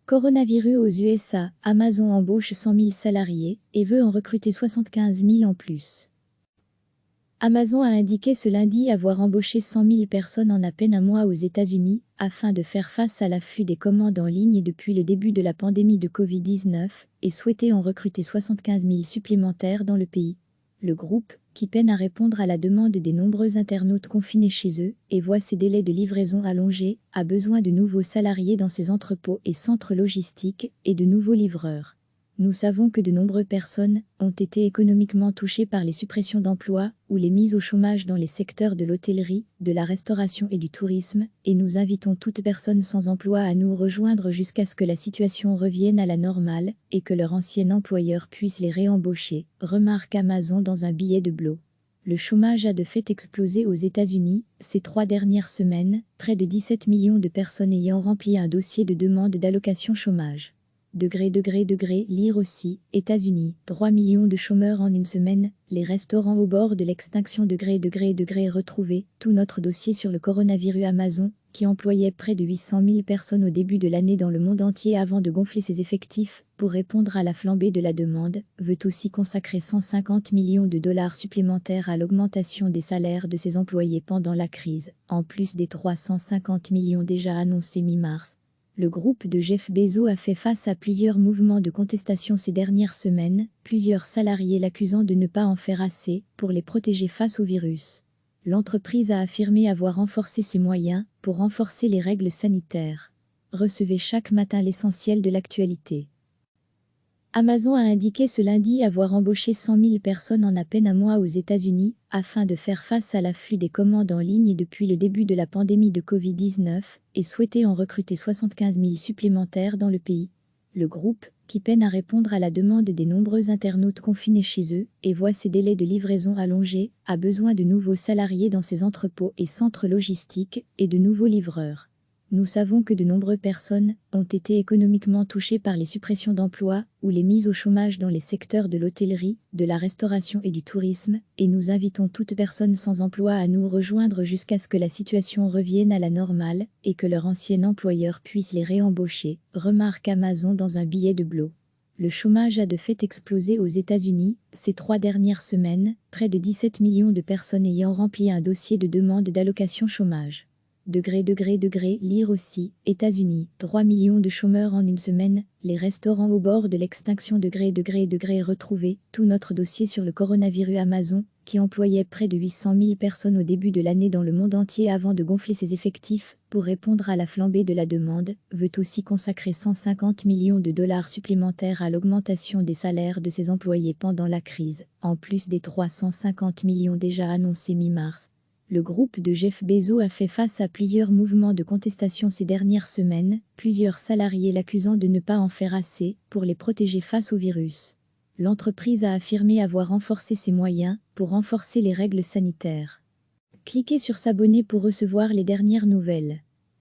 Coronavirus aux USA, Amazon embauche 100 000 salariés et veut en recruter 75 000 en plus. Amazon a indiqué ce lundi avoir embauché 100 000 personnes en à peine un mois aux États-Unis, afin de faire face à l'afflux des commandes en ligne depuis le début de la pandémie de Covid-19, et souhaitait en recruter 75 000 supplémentaires dans le pays. Le groupe, qui peine à répondre à la demande des nombreux internautes confinés chez eux et voit ses délais de livraison allongés, a besoin de nouveaux salariés dans ses entrepôts et centres logistiques et de nouveaux livreurs. Nous savons que de nombreuses personnes ont été économiquement touchées par les suppressions d'emplois ou les mises au chômage dans les secteurs de l'hôtellerie, de la restauration et du tourisme, et nous invitons toute personne sans emploi à nous rejoindre jusqu'à ce que la situation revienne à la normale et que leur ancien employeur puisse les réembaucher, remarque Amazon dans un billet de blog. Le chômage a de fait explosé aux États-Unis ces 3 dernières semaines, près de 17 millions de personnes ayant rempli un dossier de demande d'allocation chômage. Lire aussi, États-Unis, 3 millions de chômeurs en une semaine, les restaurants au bord de l'extinction retrouvé, tout notre dossier sur le coronavirus. Amazon, qui employait près de 800 000 personnes au début de l'année dans le monde entier avant de gonfler ses effectifs, pour répondre à la flambée de la demande, veut aussi consacrer 150 millions de dollars supplémentaires à l'augmentation des salaires de ses employés pendant la crise, en plus des 350 millions déjà annoncés mi-mars. Le groupe de Jeff Bezos a fait face à plusieurs mouvements de contestation ces dernières semaines, plusieurs salariés l'accusant de ne pas en faire assez pour les protéger face au virus. L'entreprise a affirmé avoir renforcé ses moyens pour renforcer les règles sanitaires. Recevez chaque matin l'essentiel de l'actualité. Amazon a indiqué ce lundi avoir embauché 100 000 personnes en à peine un mois aux États-Unis, afin de faire face à l'afflux des commandes en ligne depuis le début de la pandémie de Covid-19, et souhaitait en recruter 75 000 supplémentaires dans le pays. Le groupe, qui peine à répondre à la demande des nombreux internautes confinés chez eux et voit ses délais de livraison allongés, a besoin de nouveaux salariés dans ses entrepôts et centres logistiques et de nouveaux livreurs. Nous savons que de nombreuses personnes ont été économiquement touchées par les suppressions d'emplois ou les mises au chômage dans les secteurs de l'hôtellerie, de la restauration et du tourisme, et nous invitons toute personne sans emploi à nous rejoindre jusqu'à ce que la situation revienne à la normale et que leur ancien employeur puisse les réembaucher, remarque Amazon dans un billet de blog. Le chômage a de fait explosé aux États-Unis ces 3 dernières semaines, près de 17 millions de personnes ayant rempli un dossier de demande d'allocation chômage. Lire aussi, États-Unis, 3 millions de chômeurs en une semaine, les restaurants au bord de l'extinction retrouvé, tout notre dossier sur le coronavirus. Amazon, qui employait près de 800 000 personnes au début de l'année dans le monde entier avant de gonfler ses effectifs, pour répondre à la flambée de la demande, veut aussi consacrer 150 millions de dollars supplémentaires à l'augmentation des salaires de ses employés pendant la crise, en plus des 350 millions déjà annoncés mi-mars. Le groupe de Jeff Bezos a fait face à plusieurs mouvements de contestation ces dernières semaines, plusieurs salariés l'accusant de ne pas en faire assez pour les protéger face au virus. L'entreprise a affirmé avoir renforcé ses moyens pour renforcer les règles sanitaires. Cliquez sur s'abonner pour recevoir les dernières nouvelles.